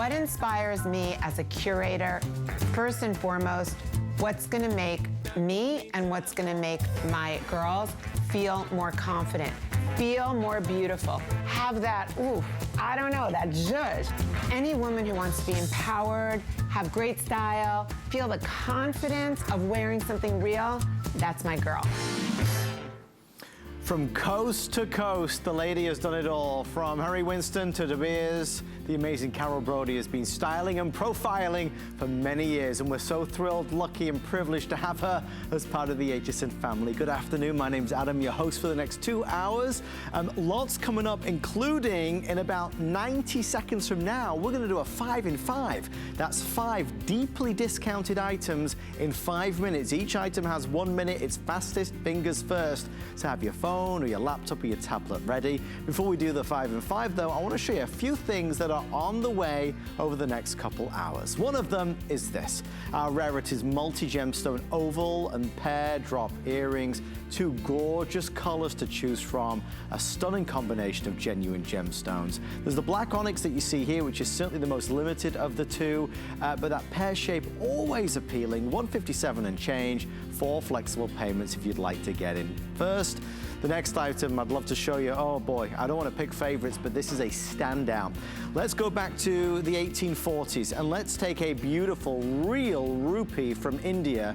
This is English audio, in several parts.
what inspires me as a curator, first and foremost, what's gonna make me and what's gonna make my girls feel more confident, feel more beautiful, have that, ooh, I don't know, that zhuzh. Any woman who wants to be empowered, have great style, feel the confidence of wearing something real, that's my girl. From coast to coast, the lady has done it all. From Harry Winston to De Beers, the amazing Carol Brody has been styling and profiling for many years, and we're so thrilled, lucky, and privileged to have her as part of the HSN family. Good afternoon, my name's Adam, your host for the next 2 hours. Lots coming up, including in about 90 seconds from now, we're gonna do a 5 in 5. That's 5 deeply discounted items in 5 minutes. Each item has 1 minute, it's fastest, fingers first. So have your phone or your laptop or your tablet ready. Before we do the 5 in 5 though, I want to show you a few things that are on the way over the next couple hours. One of them is this, our Rarities multi-gemstone oval and pear drop earrings. 2 gorgeous colors to choose from, a stunning combination of genuine gemstones. There's the black onyx that you see here, which is certainly the most limited of the 2, but that pear shape always appealing, $157 and change, 4 flexible payments if you'd like to get in first. The next item I'd love to show you, oh boy, I don't want to pick favorites, but this is a standout. Let's go back to the 1840s and let's take a beautiful, real rupee from India,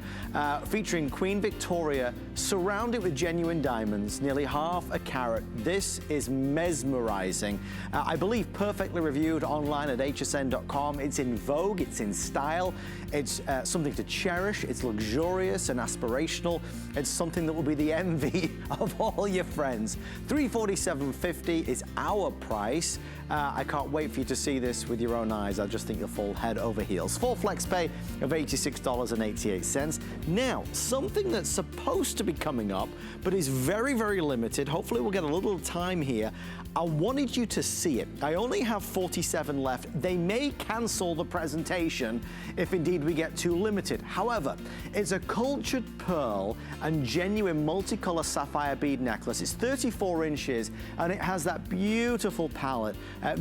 featuring Queen Victoria, surrounded with genuine diamonds, nearly half a carat. This is mesmerizing. I believe perfectly reviewed online at hsn.com. It's in vogue, it's in style, it's something to cherish, it's luxurious and aspirational. It's something that will be the envy of all your friends. $347.50 is our price. I can't wait for you to see this with your own eyes. I just think you'll fall head over heels. Full flex pay of $86.88. Now, something that's supposed to be coming up, but is very, very limited. Hopefully we'll get a little time here. I wanted you to see it. I only have 47 left. They may cancel the presentation if indeed we get too limited. However, it's a cultured pearl and genuine multicolor sapphire bead necklace. It's 34 inches and it has that beautiful palette,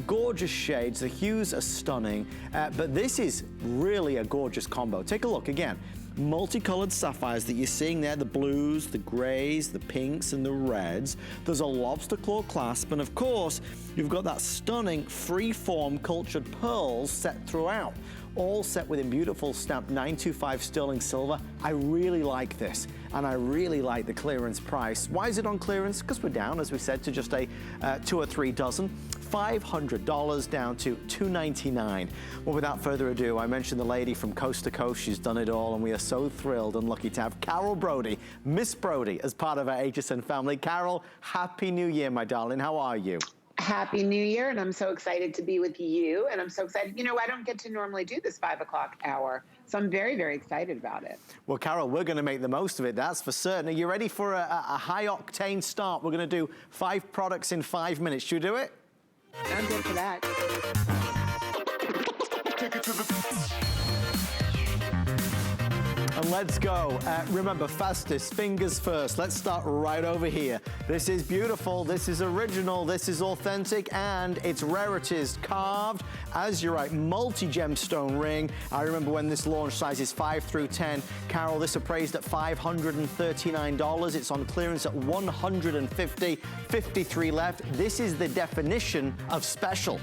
gorgeous shades. The hues are stunning, but this is really a gorgeous combo. Take a look again. Multicolored sapphires that you're seeing there, the blues, the grays, the pinks, and the reds. There's a lobster claw clasp, and of course, you've got that stunning free-form cultured pearls set throughout, all set within beautiful stamped 925 sterling silver. I really like this, and I really like the clearance price. Why is it on clearance? Because we're down, as we said, to just a 2 or 3 dozen. $500 down to $299. Well, without further ado, I mentioned the lady from coast to coast. She's done it all, and we are so thrilled and lucky to have Carol Brody, Miss Brody, as part of our HSN family. Carol, Happy New Year, my darling. How are you? Happy New Year, and I'm so excited to be with you, and I'm so excited. You know, I don't get to normally do this 5 o'clock hour, so I'm very, very excited about it. Well, Carol, we're going to make the most of it, that's for certain. Are you ready for a high-octane start? We're going to do 5 products in 5 minutes. Should we do it? I'm good for that. Take it to the... And let's go. Remember, fastest, fingers first. Let's start right over here. This is beautiful, this is original, this is authentic, and it's Rarities carved, as you're right, multi-gemstone ring. I remember when this launched, sizes 5 through 10. Carol, this appraised at $539. It's on clearance at $150, 53 left. This is the definition of special.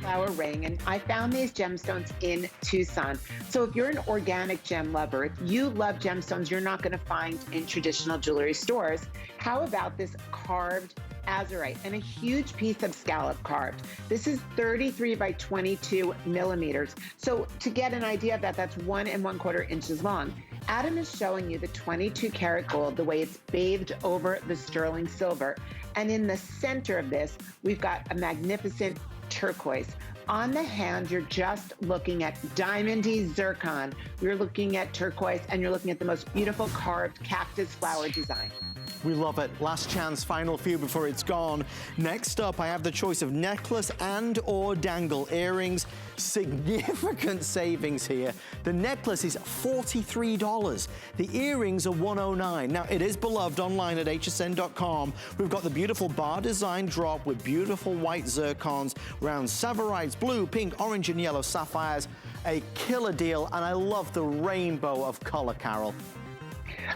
Flower ring, and I found these gemstones in Tucson. So if you're an organic gem lover, if you love gemstones you're not going to find in traditional jewelry stores, how about this carved azurite and a huge piece of scallop carved? This is 33 by 22 millimeters. So to get an idea of that, that's 1 1/4 inches long. Adam is showing you the 22 karat gold, the way it's bathed over the sterling silver. And in the center of this, we've got a magnificent turquoise. On the hand, you're just looking at diamondy zircon. You're looking at turquoise, and you're looking at the most beautiful carved cactus flower design. We love it. Last chance, final few before it's gone. Next up, I have the choice of necklace and or dangle earrings. Significant savings here. The necklace is $43. The earrings are $109. Now, it is beloved online at hsn.com. We've got the beautiful bar design drop with beautiful white zircons, round savorites, blue, pink, orange, and yellow sapphires. A killer deal, and I love the rainbow of color, Carol.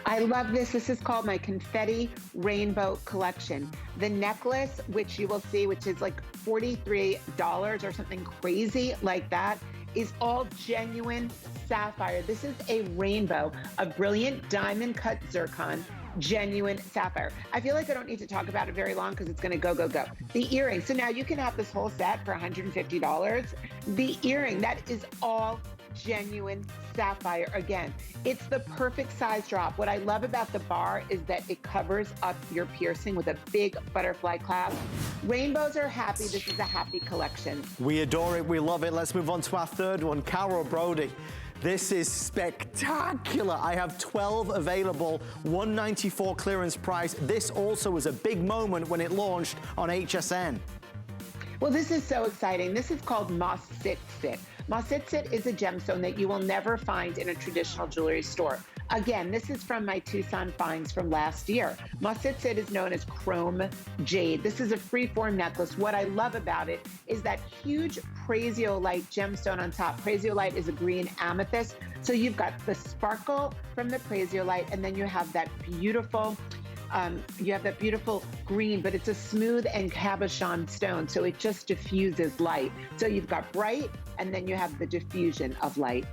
I love this. This is called my Confetti Rainbow Collection. The necklace, which you will see, which is like $43 or something crazy like that, is all genuine sapphire. This is a rainbow of brilliant diamond cut zircon, genuine sapphire. I feel like I don't need to talk about it very long because it's going to go, go, go. The earring. So now you can have this whole set for $150. The earring, that is all genuine sapphire. Again, it's the perfect size drop. What I love about the bar is that it covers up your piercing with a big butterfly clasp. Rainbows are happy. This is a happy collection. We adore it. We love it. Let's move on to our third one, Carol Brody. This is spectacular. I have 12 available, $194 clearance price. This also was a big moment when it launched on HSN. Well, this is so exciting. This is called Moss Sit Sit. Moss Sit Sit is a gemstone that you will never find in a traditional jewelry store. Again, this is from my Tucson finds from last year. Moss Sit Sit is known as chrome jade. This is a freeform necklace. What I love about it is that huge prasiolite gemstone on top. Prasiolite is a green amethyst. So you've got the sparkle from the prasiolite, and then you have that beautiful green, but it's a smooth and cabochon stone, so it just diffuses light. So you've got bright, and then you have the diffusion of light.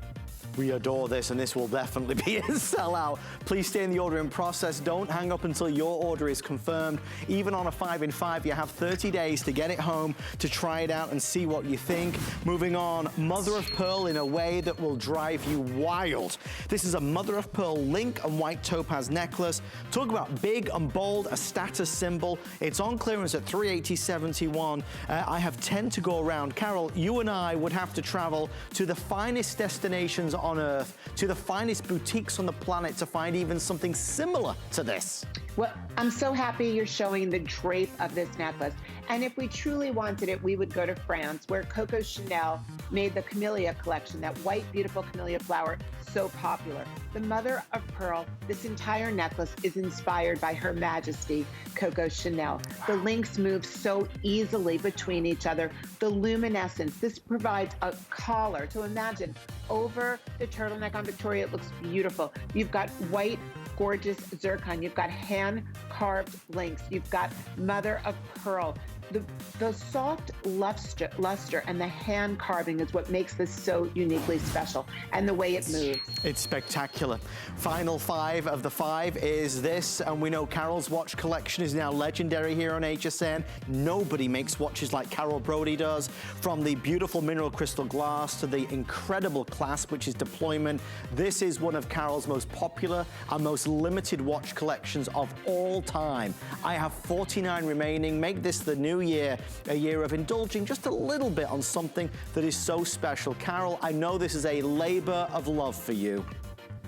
We adore this, and this will definitely be a sellout. Please stay in the ordering process. Don't hang up until your order is confirmed. Even on a 5 in 5, you have 30 days to get it home, to try it out and see what you think. Moving on, mother of pearl in a way that will drive you wild. This is a mother of pearl link and white topaz necklace. Talk about big and bold, a status symbol. It's on clearance at $380.71. I have 10 to go around. Carol, you and I would have to travel to the finest destinations on Earth, to the finest boutiques on the planet to find even something similar to this. Well, I'm so happy you're showing the drape of this necklace. And if we truly wanted it, we would go to France, where Coco Chanel made the camellia collection, that white, beautiful camellia flower, so popular. The mother of pearl, this entire necklace is inspired by Her Majesty, Coco Chanel. The links move so easily between each other. The luminescence, this provides a collar. So imagine over the turtleneck on Victoria, it looks beautiful. You've got white, gorgeous zircon. You've got hand-carved links. You've got mother of pearl. The soft luster and the hand carving is what makes this so uniquely special, and the way it moves. It's spectacular. Final 5 of the 5 is this, and we know Carol's watch collection is now legendary here on HSN. Nobody makes watches like Carol Brody does. From the beautiful mineral crystal glass to the incredible clasp, which is deployment. This is one of Carol's most popular and most limited watch collections of all time. I have 49 remaining. Make this the new year, a year of indulging just a little bit on something that is so special. Carol, I know this is a labor of love for you.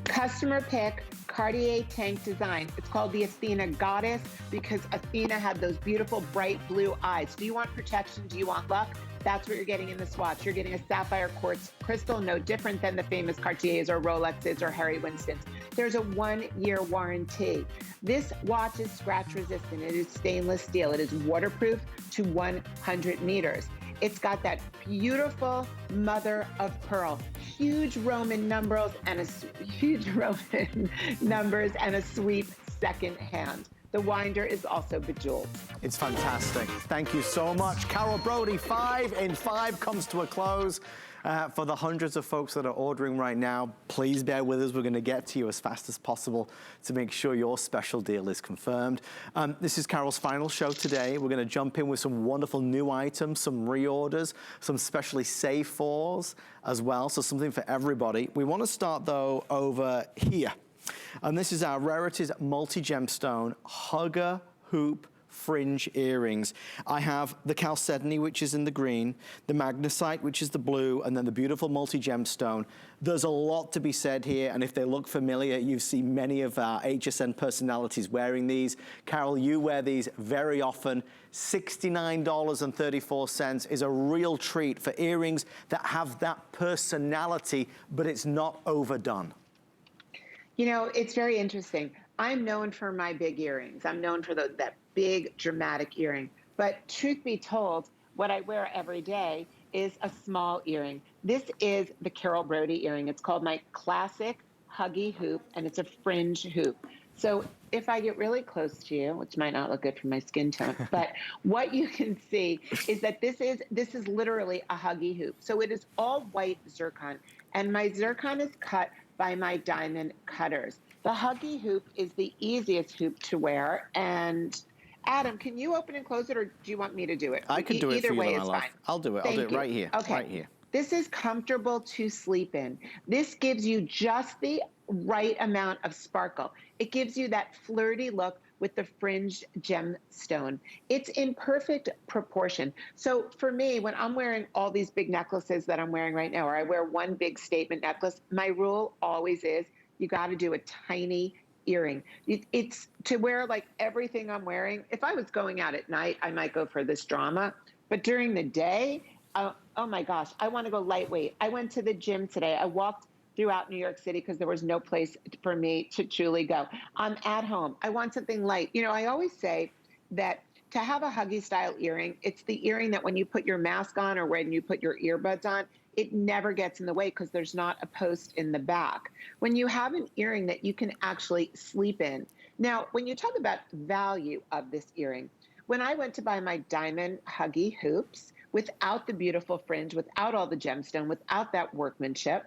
Customer pick, Cartier tank design. It's called the Athena Goddess because Athena had those beautiful bright blue eyes. Do you want protection? Do you want luck? That's what you're getting in this watch. You're getting a sapphire quartz crystal, no different than the famous Cartiers or Rolexes or Harry Winstons. There's a 1-year warranty. This watch is scratch resistant. It is stainless steel. It is waterproof to 100 meters. It's got that beautiful mother of pearl, huge Roman numbers and a sweep second hand. The winder is also bejeweled. It's fantastic. Thank you so much. Carol Brody, 5 in 5 comes to a close. For the hundreds of folks that are ordering right now, please bear with us. We're going to get to you as fast as possible to make sure your special deal is confirmed. This is Carol's final show today. We're going to jump in with some wonderful new items, some reorders, some specially save fors as well, so something for everybody. We want to start, though, over here. And this is our Rarities multi-gemstone hugger hoop fringe earrings. I have the chalcedony, which is in the green, the magnesite, which is the blue, and then the beautiful multi-gemstone. There's a lot to be said here, and if they look familiar, you see many of our HSN personalities wearing these. Carol, you wear these very often. $69.34 is a real treat for earrings that have that personality, but it's not overdone. You know, it's very interesting. I'm known for my big earrings. I'm known for that big dramatic earring. But truth be told, what I wear every day is a small earring. This is the Carol Brody earring. It's called my classic huggy hoop, and it's a fringe hoop. So if I get really close to you, which might not look good for my skin tone, but what you can see is that this is literally a huggy hoop. So it is all white zircon, and my zircon is cut by my diamond cutters. The huggy hoop is the easiest hoop to wear. And Adam, can you open and close it, or do you want me to do it? I can do it for you, my love. Fine. I'll do it. I'll do it right here. Okay. Right here. This is comfortable to sleep in. This gives you just the right amount of sparkle. It gives you that flirty look with the fringed gemstone. It's in perfect proportion. So for me, when I'm wearing all these big necklaces that I'm wearing right now, or I wear one big statement necklace, my rule always is you got to do a tiny earring. It's to wear like everything I'm wearing. If I was going out at night, I might go for this drama. But during the day, oh my gosh, I want to go lightweight. I went to the gym today. I walked throughout New York City because there was no place for me to truly go. I'm at home. I want something light. You know, I always say that to have a huggy style earring, it's the earring that when you put your mask on or when you put your earbuds on, it never gets in the way because there's not a post in the back. When you have an earring that you can actually sleep in. Now, when you talk about value of this earring, when I went to buy my diamond huggy hoops, without the beautiful fringe, without all the gemstone, without that workmanship,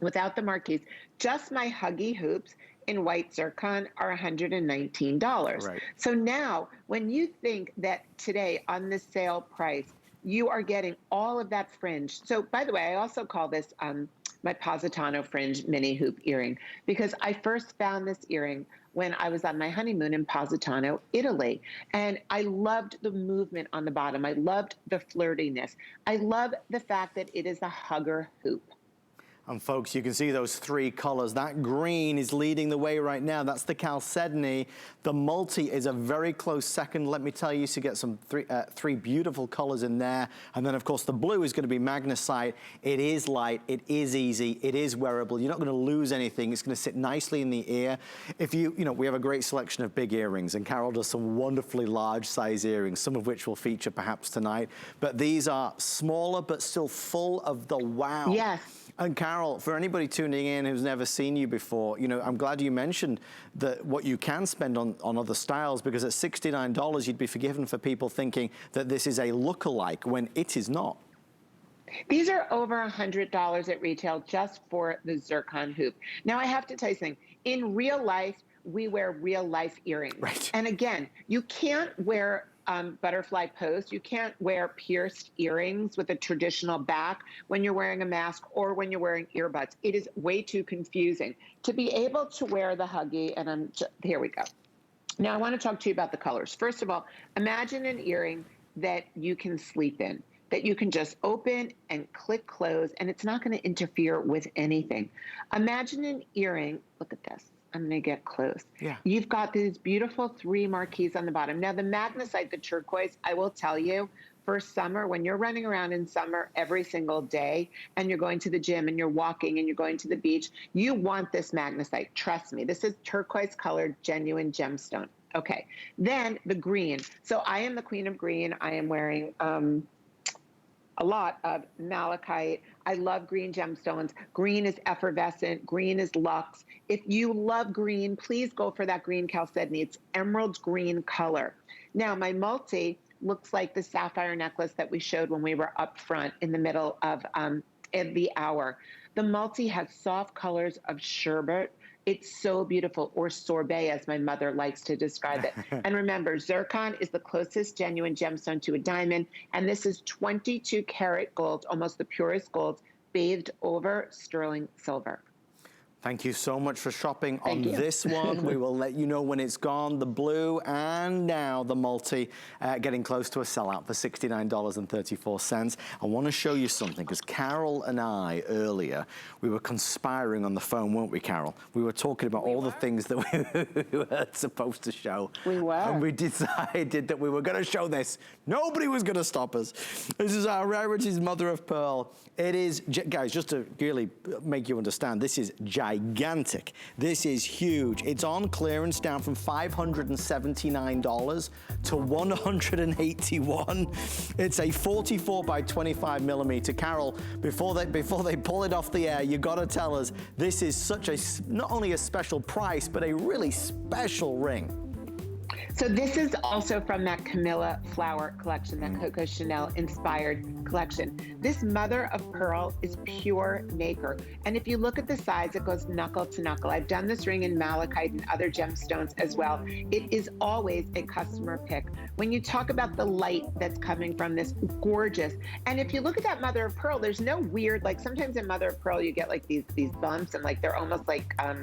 without the marquise, just my huggy hoops in white zircon are $119. Right. So now, when you think that today on this sale price, you are getting all of that fringe. So by the way, I also call this my Positano fringe mini hoop earring, because I first found this earring when I was on my honeymoon in Positano, Italy. And I loved the movement on the bottom. I loved the flirtiness. I love the fact that it is a hugger hoop. And folks, you can see those three colors. That green is leading the way right now. That's the chalcedony. The multi is a very close second. Let me tell you, to get some three beautiful colors in there. And then, of course, the blue is going to be magnesite. It is light. It is easy. It is wearable. You're not going to lose anything. It's going to sit nicely in the ear. If you know, we have a great selection of big earrings, and Carol does some wonderfully large size earrings, some of which will feature perhaps tonight. But these are smaller, but still full of the wow. Yes. And Carol, for anybody tuning in who's never seen you before, you know, I'm glad you mentioned that what you can spend on other styles, because at $69, you'd be forgiven for people thinking that this is a look-alike when it is not. These are over $100 at retail just for the zircon hoop. Now, I have to tell you something. In real life, we wear real life earrings. Right. And again, you can't wear butterfly post. You can't wear pierced earrings with a traditional back when you're wearing a mask or when you're wearing earbuds. It is way too confusing. To be able to wear the huggy, and here we go. Now I want to talk to you about the colors. First of all, imagine an earring that you can sleep in, that you can just open and click close, and it's not going to interfere with anything. Imagine an earring, look at this. I'm going to get close. Yeah. You've got these beautiful three marquise on the bottom. Now, the magnesite, the turquoise, I will tell you, for summer, when you're running around in summer every single day and you're going to the gym and you're walking and you're going to the beach, you want this magnesite. Trust me. This is turquoise colored, genuine gemstone. Okay. Then the green. So I am the queen of green. I am wearing a lot of malachite. I love green gemstones. Green is effervescent. Green is luxe. If you love green, please go for that green chalcedony. It's emerald green color. Now, my multi looks like the sapphire necklace that we showed when we were up front in the middle of the hour. The multi has soft colors of sherbet. It's so beautiful, or sorbet, as my mother likes to describe it. And remember, zircon is the closest genuine gemstone to a diamond, and this is 22 karat gold, almost the purest gold, bathed over sterling silver. Thank you so much for shopping on Thank you. this one. We will let you know when it's gone. The blue and now the multi getting close to a sellout for $69.34. I want to show you something because Carol and I earlier, we were conspiring on the phone, weren't we, Carol? We were talking about all the things that we were supposed to show. We were. And we decided that we were going to show this. Nobody was going to stop us. This is our Rarities Mother of Pearl. It is, guys, just to really make you understand, this is gigantic. This is huge. It's on clearance down from $579 to $181. It's a 44 by 25 millimeter. Carol, before they pull it off the air, you got to tell us this is such a, not only a special price, but a really special ring. So this is also from that Camilla flower collection, that Coco Chanel inspired collection. This mother of pearl is pure nacre. And if you look at the size, it goes knuckle to knuckle. I've done this ring in malachite and other gemstones as well. It is always a customer pick. When you talk about the light that's coming from this, gorgeous. And if you look at that mother of pearl, there's no weird, like sometimes in mother of pearl, you get like these bumps and like they're almost like, I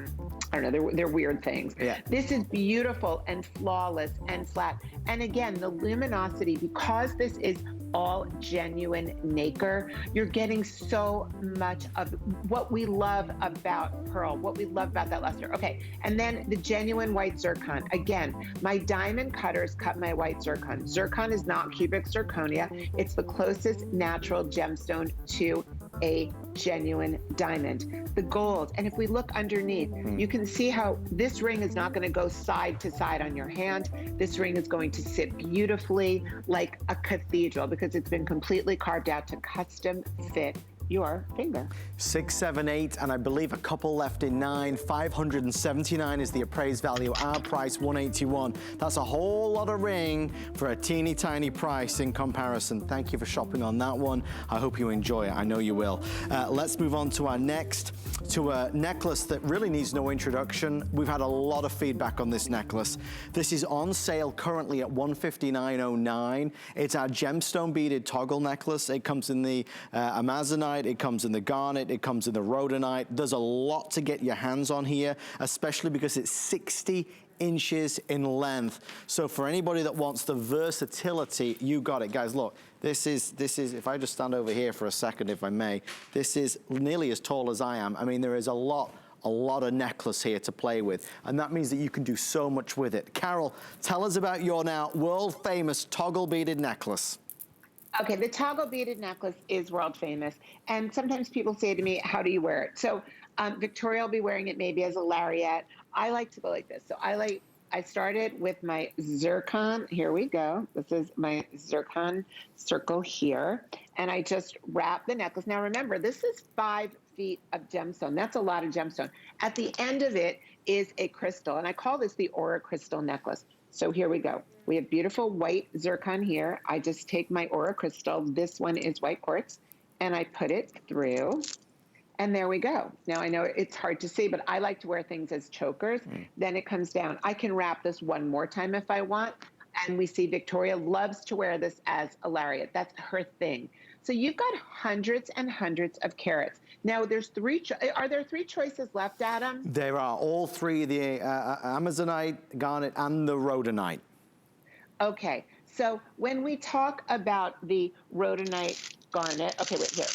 don't know, they're weird things. Yeah. This is beautiful and flawless and flat. And again, the luminosity, because this is all genuine nacre, you're getting so much of what we love about pearl, what we love about that luster. Okay, and then the genuine white zircon. Again, my diamond cutters cut my white zircon. Zircon is not cubic zirconia. It's the closest natural gemstone to a genuine diamond. The gold, and if we look underneath, you can see how this ring is not going to go side to side on your hand. This ring is going to sit beautifully like a cathedral because it's been completely carved out to custom fit your finger. 6, 7, 8, and I believe a couple left in 9. 579 is the appraised value. Our price, 181. That's a whole lot of ring for a teeny tiny price in comparison. Thank you for shopping on that one. I hope you enjoy it. I know you will. Let's move on to our next, to a necklace that really needs no introduction. We've had a lot of feedback on this necklace. This is on sale currently at $159.09. It's our gemstone beaded toggle necklace. It comes in the Amazonite. It comes in the garnet, it comes in the rhodonite. There's a lot to get your hands on here, especially because it's 60 inches in length. So for anybody that wants the versatility, you got it. Guys, look, this is, if I just stand over here for a second, if I may, this is nearly as tall as I am. I mean, there is a lot of necklace here to play with, and that means that you can do so much with it. Carol, tell us about your now world famous toggle beaded necklace. Okay, the toggle beaded necklace is world famous. And sometimes people say to me, how do you wear it? So Victoria will be wearing it maybe as a lariat. I like to go like this. So I started with my zircon. Here we go. This is my zircon circle here. And I just wrap the necklace. Now remember, this is 5 feet of gemstone. That's a lot of gemstone. At the end of it is a crystal. And I call this the aura crystal necklace. So here we go. We have beautiful white zircon here. I just take my aura crystal. This one is white quartz, and I put it through, and there we go. Now, I know it's hard to see, but I like to wear things as chokers. Then it comes down. I can wrap this one more time if I want, and we see Victoria loves to wear this as a lariat. That's her thing. So you've got hundreds and hundreds of carats. Now, there's are there 3 choices left, Adam? There are all 3, the Amazonite, garnet, and the rhodonite. Okay, so when we talk about the rhodonite garnet, okay, wait, here.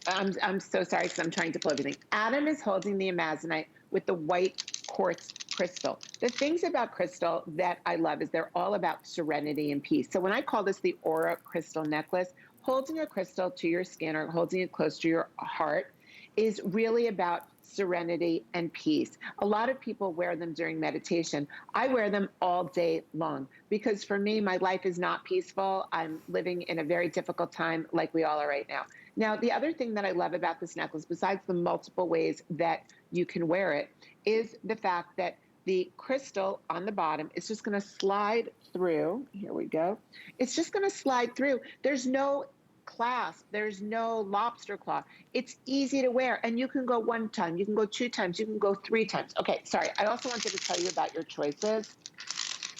I'm so sorry because I'm trying to pull everything. Adam is holding the Amazonite with the white quartz crystal. The things about crystal that I love is they're all about serenity and peace. So when I call this the aura crystal necklace, holding a crystal to your skin or holding it close to your heart is really about serenity and peace. A lot of people wear them during meditation. I wear them all day long because for me, my life is not peaceful. I'm living in a very difficult time like we all are right now. Now, the other thing that I love about this necklace, besides the multiple ways that you can wear it, is the fact that the crystal on the bottom is just going to slide through. Here we go. It's just going to slide through. There's no clasp. There's no lobster claw. It's easy to wear, and you can go 1 time, you can go 2 times, you can go 3 times. Okay, sorry. I also wanted to tell you about your choices.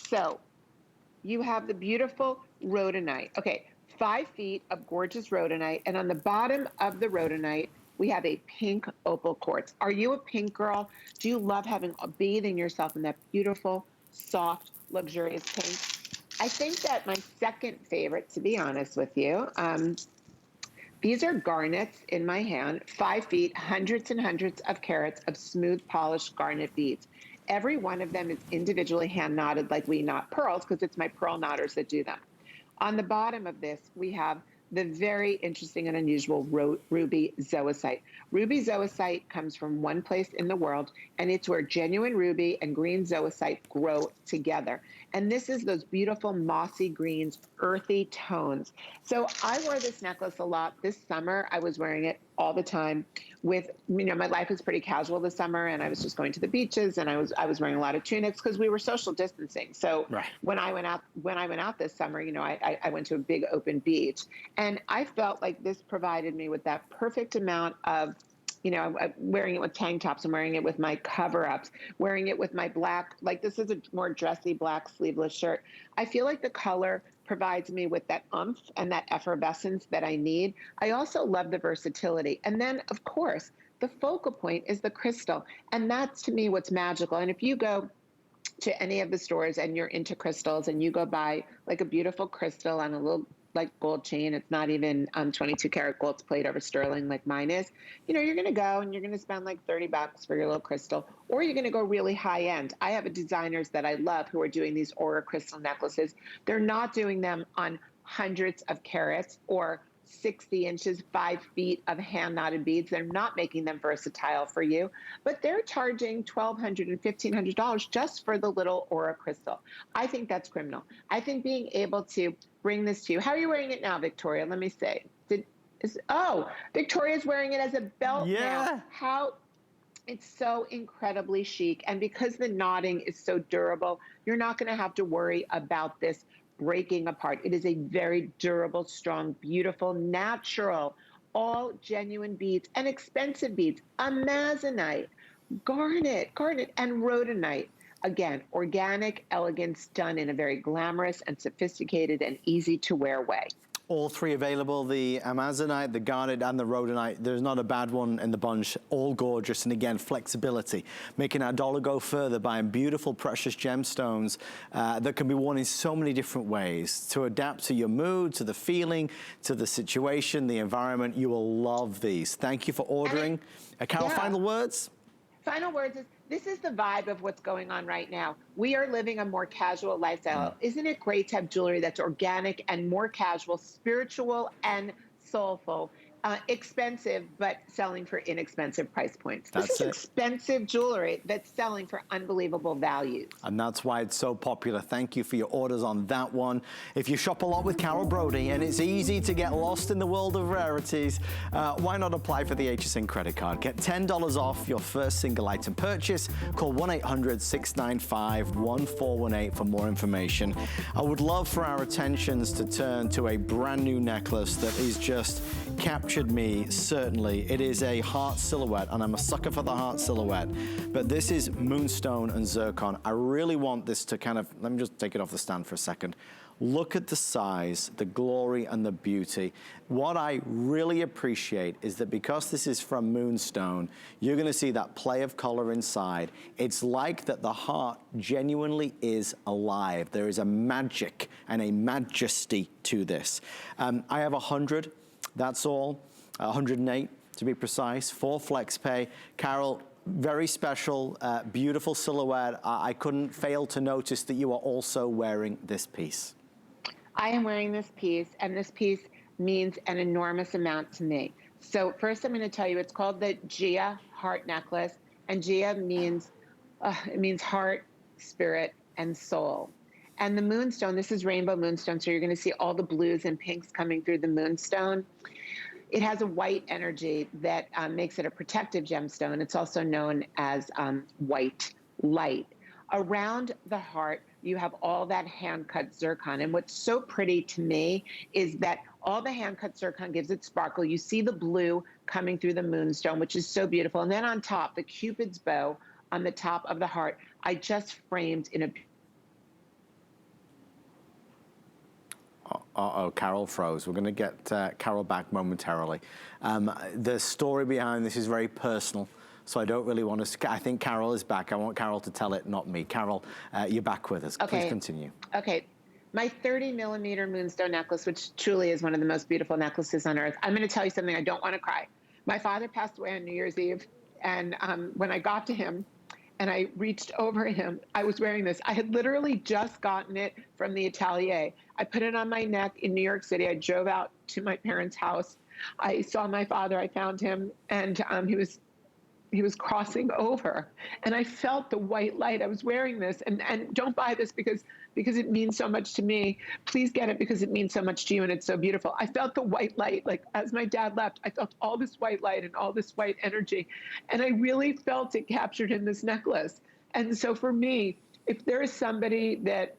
So you have the beautiful rhodonite. Okay, 5 feet of gorgeous rhodonite, and on the bottom of the rhodonite we have a pink opal quartz. Are you a pink girl? Do you love bathing yourself in that beautiful, soft, luxurious pink? I think that my second favorite, to be honest with you, these are garnets in my hand, 5 feet, hundreds and hundreds of carats of smooth, polished garnet beads. Every one of them is individually hand knotted like we knot pearls, because it's my pearl knotters that do them. On the bottom of this, we have the very interesting and unusual ruby zoisite. Ruby zoisite comes from one place in the world, and it's where genuine ruby and green zoisite grow together. And this is those beautiful mossy greens, earthy tones. So I wore this necklace a lot this summer. I was wearing it all the time with, my life was pretty casual this summer, and I was just going to the beaches, and I was wearing a lot of tunics because we were social distancing. So right. when I went out this summer, I went to a big open beach, and I felt like this provided me with that perfect amount of, I'm wearing it with tank tops, I'm wearing it with my cover-ups, wearing it with my black, like this is a more dressy black sleeveless shirt. I feel like the color provides me with that oomph and that effervescence that I need. I also love the versatility. And then, of course, the focal point is the crystal. And that's, to me, what's magical. And if you go to any of the stores and you're into crystals and you go buy like a beautiful crystal on a little like gold chain, it's not even 22 karat gold, it's played over sterling like mine is, you're going to go and you're going to spend like $30 for your little crystal, or you're going to go really high end. I have designers that I love who are doing these aura crystal necklaces. They're not doing them on hundreds of carats or 60 inches, 5 feet of hand knotted beads. They're not making them versatile for you, but they're charging $1,200 and $1,500 just for the little aura crystal. I think that's criminal. I think being able to bring this to you. How are you wearing it now, Victoria? Let me see. Victoria's wearing it as a belt now. It's so incredibly chic. And because the knotting is so durable, you're not going to have to worry about this breaking apart. It is a very durable, strong, beautiful, natural, all genuine beads and expensive beads. Amazonite, garnet, and rhodonite. Again, organic elegance done in a very glamorous and sophisticated and easy to wear way. All three available, the Amazonite, the garnet, and the rhodonite. There's not a bad one in the bunch. All gorgeous, and again, flexibility. Making our dollar go further, buying beautiful, precious gemstones that can be worn in so many different ways to adapt to your mood, to the feeling, to the situation, the environment. You will love these. Thank you for ordering. Carol, final words? Final words is, this is the vibe of what's going on right now. We are living a more casual lifestyle. Isn't it great to have jewelry that's organic and more casual, spiritual and soulful, expensive, but selling for inexpensive price points? This is expensive jewelry that's selling for unbelievable values. And that's why it's so popular. Thank you for your orders on that one. If you shop a lot with Carol Brody and it's easy to get lost in the world of rarities, why not apply for the HSN credit card? Get $10 off your first single item purchase. Call 1-800-695-1418 for more information. I would love for our attentions to turn to a brand new necklace that is just captured me, certainly. It is a heart silhouette, and I'm a sucker for the heart silhouette, but this is moonstone and zircon. I really want this to kind of, let me just take it off the stand for a second. Look at the size, the glory, and the beauty. What I really appreciate is that because this is from moonstone, you're gonna see that play of color inside. It's like that the heart genuinely is alive. There is a magic and a majesty to this. I have 100. That's all, 108 to be precise, for FlexPay. Carol, very special, beautiful silhouette. I couldn't fail to notice that you are also wearing this piece. I am wearing this piece, and this piece means an enormous amount to me. So first I'm gonna tell you, it's called the Gia Heart Necklace, and Gia means, it means heart, spirit, and soul. And the moonstone, this is rainbow moonstone, so you're gonna see all the blues and pinks coming through the moonstone. It has a white energy that makes it a protective gemstone. It's also known as white light. Around the heart, you have all that hand-cut zircon. And what's so pretty to me is that all the hand-cut zircon gives it sparkle. You see the blue coming through the moonstone, which is so beautiful. And then on top, the Cupid's bow on the top of the heart, I just framed in a Uh-oh, Carol froze. We're going to get Carol back momentarily. The story behind this is very personal, so I don't really want to... I think Carol is back. I want Carol to tell it, not me. Carol, you're back with us. Okay. Please continue. Okay. My 30-millimeter moonstone necklace, which truly is one of the most beautiful necklaces on earth. I'm going to tell you something. I don't want to cry. My father passed away on New Year's Eve, and when I got to him and I reached over him, I was wearing this. I had literally just gotten it from the atelier. I put it on my neck in New York City. I drove out to my parents' house. I saw my father. I found him, and he was crossing over, and I felt the white light. I was wearing this, and don't buy this because it means so much to me. Please get it because it means so much to you, and it's so beautiful. I felt the white light, like as my dad left, I felt all this white light and all this white energy, and I really felt it captured in this necklace. And so for me, if there is somebody that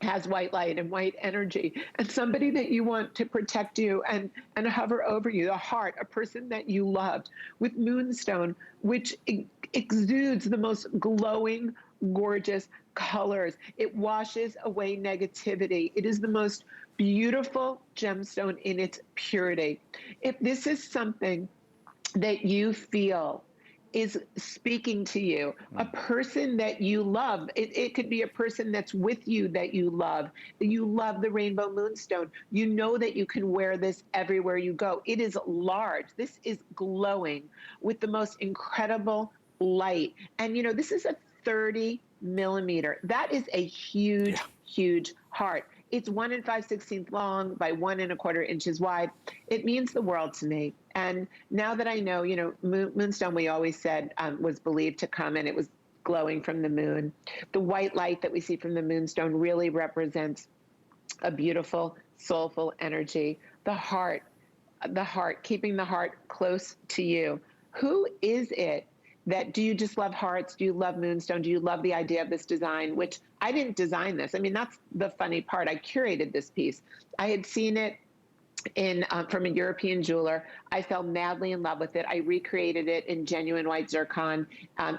has white light and white energy, and somebody that you want to protect you and hover over you, the heart, a person that you loved, with moonstone, which exudes the most glowing, gorgeous colors. It washes away negativity. It is the most beautiful gemstone in its purity. If this is something that you feel is speaking to you, a person that you love. It could be a person that's with you that you love the rainbow moonstone. You know that you can wear this everywhere you go. It is large. This is glowing with the most incredible light. And you know, this is a 30-millimeter. That is a huge, huge heart. It's 1 5/16 long by 1 1/4 inches wide. It means the world to me. And now that I know, you know, moonstone, we always said was believed to come, and it was glowing from the moon. The white light that we see from the moonstone really represents a beautiful, soulful energy. The heart, keeping the heart close to you. Who is it? Do you just love hearts? Do you love moonstone? Do you love the idea of this design? Which I didn't design this. I mean, that's the funny part. I curated this piece. I had seen it from a European jeweler. I fell madly in love with it. I recreated it in genuine white zircon,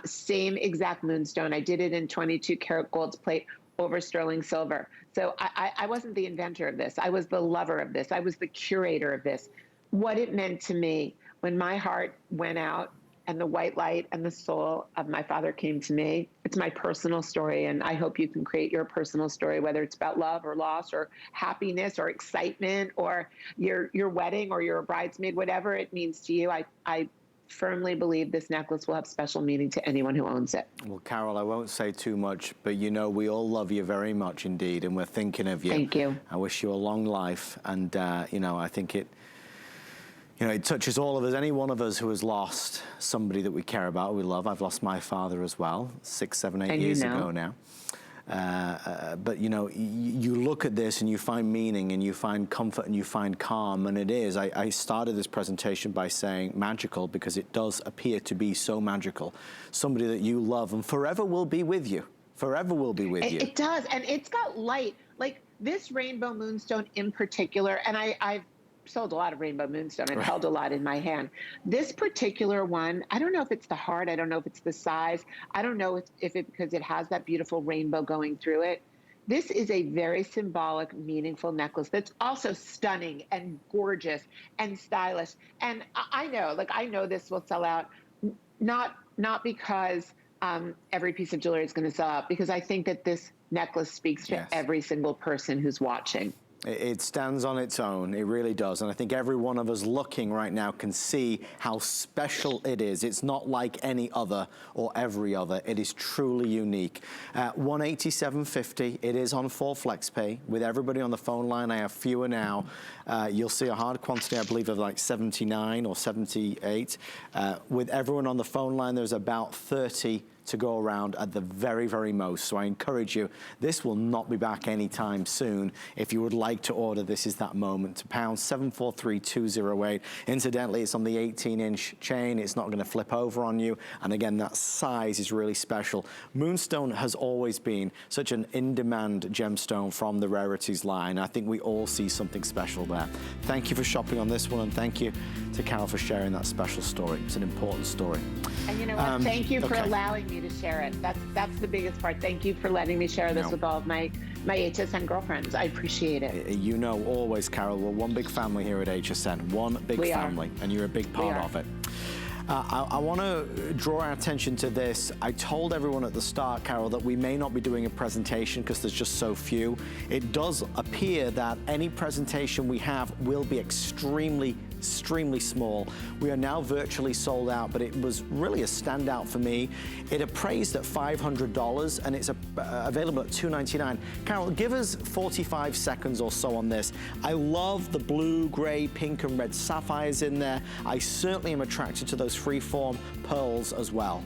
same exact moonstone. I did it in 22 karat gold plate over sterling silver. So I wasn't the inventor of this. I was the lover of this. I was the curator of this. What it meant to me when my heart went out and the white light and the soul of my father came to me. It's my personal story, and I hope you can create your personal story, whether it's about love or loss or happiness or excitement or your wedding or you're a bridesmaid, whatever it means to you. I firmly believe this necklace will have special meaning to anyone who owns it. Well, Carol, I won't say too much, but you know, we all love you very much indeed, and we're thinking of you. Thank you. I wish you a long life, and you know, I think it touches all of us, any one of us who has lost somebody that we care about, we love. I've lost my father as well, 6, 7, 8 years ago now. But you know, you look at this and you find meaning and you find comfort and you find calm, and it is. I started this presentation by saying magical because it does appear to be so magical. Somebody that you love and forever will be with you. Forever will be with you. It does, and it's got light. Like this rainbow moonstone in particular, and I've sold a lot of rainbow moonstone. I've held a lot in my hand. This particular one, I don't know if it's the heart. I don't know if it's the size. I don't know if it because it has that beautiful rainbow going through it. This is a very symbolic, meaningful necklace that's also stunning and gorgeous and stylish. And I know this will sell out, not because every piece of jewelry is going to sell out, because I think that this necklace speaks to every single person who's watching. It stands on its own, it really does. And I think every one of us looking right now can see how special it is. It's not like any other or every other. It is truly unique. $187.50, it is on full flex pay. With everybody on the phone line, I have fewer now. You'll see a hard quantity, I believe, of like 79 or 78. With everyone on the phone line, there's about 30 to go around at the very, very most. So I encourage you, this will not be back anytime soon. If you would like to order, this is that moment. To pound 743208. Incidentally, it's on the 18-inch chain. It's not going to flip over on you. And again, that size is really special. Moonstone has always been such an in-demand gemstone from the Rarities line. I think we all see something special there. Thank you for shopping on this one, and thank you to Carol for sharing that special story. It's an important story. And you know what? Thank you for allowing me to share it. That's the biggest part. Thank you for letting me share this with all of my my HSN girlfriends. I appreciate it. You know, always, Carol, we're one big family here at HSN, one big family, and you're a big part of it. I want to draw our attention to this. I told everyone at the start, Carol, that we may not be doing a presentation because there's just so few. It does appear that any presentation we have will be extremely small. We are now virtually sold out, but it was really a standout for me. It appraised at $500 and it's available at $299. Carol, give us 45 seconds or so on this. I love the blue, gray, pink and red sapphires in there. I certainly am attracted to those freeform pearls as well.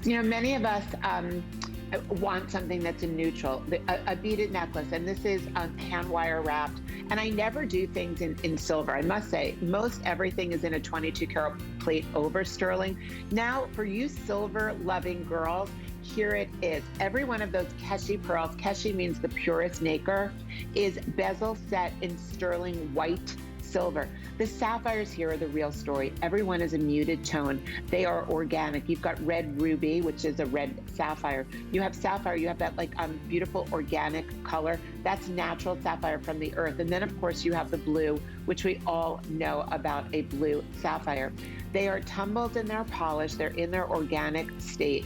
You know, many of us want something that's a neutral, a beaded necklace, and this is hand wire wrapped. And I never do things in silver. I must say, most everything is in a 22 karat plate over sterling. Now, for you silver loving girls, here it is. Every one of those Keshi pearls, Keshi means the purest nacre, is bezel set in sterling white silver. The sapphires here are the real story. Everyone is a muted tone. They are organic. You've got red ruby, which is a red sapphire. You have sapphire, you have that like beautiful organic color. That's natural sapphire from the earth. And then of course you have the blue, which we all know about a blue sapphire. They are tumbled in their polish. They're in their organic state.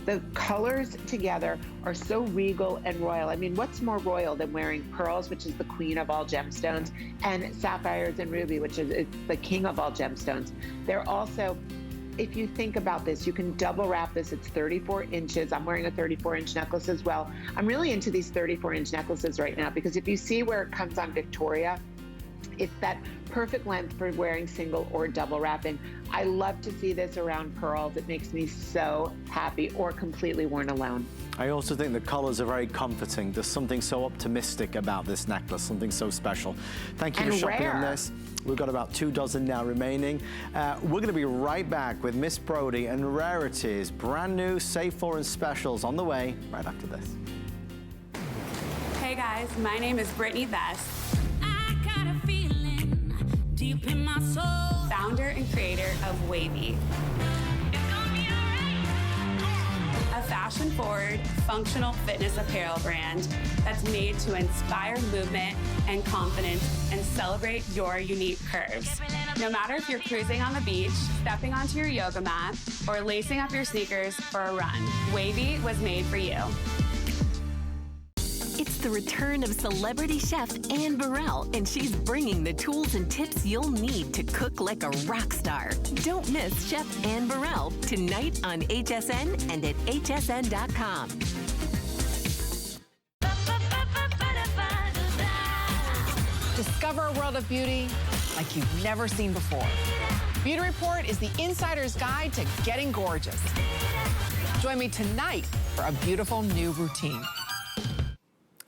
The colors together are so regal and royal. I mean, what's more royal than wearing pearls, which is the queen of all gemstones, and sapphires and ruby, which is the king of all gemstones. They're also, if you think about this, you can double wrap this. It's 34 inches. I'm wearing a 34-inch necklace as well. I'm really into these 34-inch necklaces right now because if you see where it comes on Victoria, it's that perfect length for wearing single or double wrapping. I love to see this around pearls. It makes me so happy, or completely worn alone. I also think the colors are very comforting. There's something so optimistic about this necklace, something so special. Thank you for shopping on this. We've got about 2 dozen now remaining. We're gonna be right back with Miss Brody and Rarities, brand new Save For and specials on the way right after this. Hey guys, my name is Brittany Best. Deep in my soul. Founder and creator of Wavy. A fashion-forward, functional fitness apparel brand that's made to inspire movement and confidence and celebrate your unique curves. No matter if you're cruising on the beach, stepping onto your yoga mat, or lacing up your sneakers for a run, Wavy was made for you. It's the return of celebrity chef Anne Burrell, and she's bringing the tools and tips you'll need to cook like a rock star. Don't miss Chef Anne Burrell tonight on HSN and at hsn.com. Discover a world of beauty like you've never seen before. Beauty Report is the insider's guide to getting gorgeous. Join me tonight for a beautiful new routine.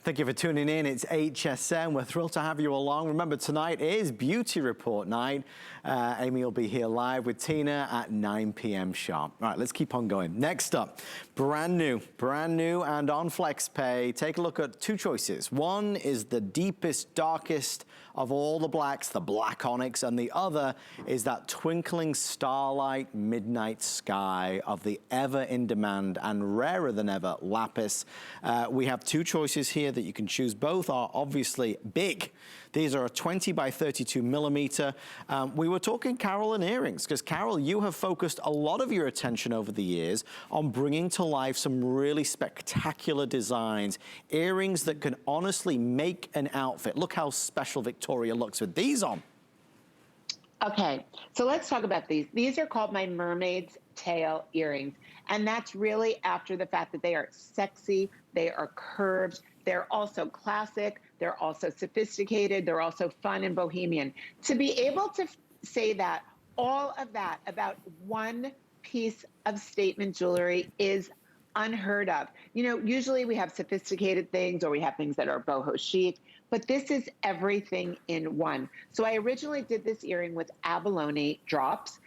Thank you for tuning in. It's HSN. We're thrilled to have you along. Remember, tonight is Beauty Report night. Amy will be here live with Tina at 9 p.m. sharp. All right, let's keep on going. Next up, brand new and on FlexPay. Take a look at 2 choices. One is the deepest, darkest of all the blacks, the black onyx, and the other is that twinkling starlight midnight sky of the ever in demand and rarer than ever lapis. We have 2 choices here that you can choose. Both are obviously big. These are a 20 by 32 millimeter. We were talking Carol and earrings, because Carol, you have focused a lot of your attention over the years on bringing to life some really spectacular designs, earrings that can honestly make an outfit. Look how special Victoria looks with these on. Okay, so let's talk about these. These are called my mermaid's tail earrings. And that's really after the fact that they are sexy, they are curved, they're also classic, they're also sophisticated, they're also fun and bohemian. To be able to say that, all of that about one piece of statement jewelry is unheard of. You know, usually we have sophisticated things or we have things that are boho chic, but this is everything in one. So I originally did this earring with abalone drops,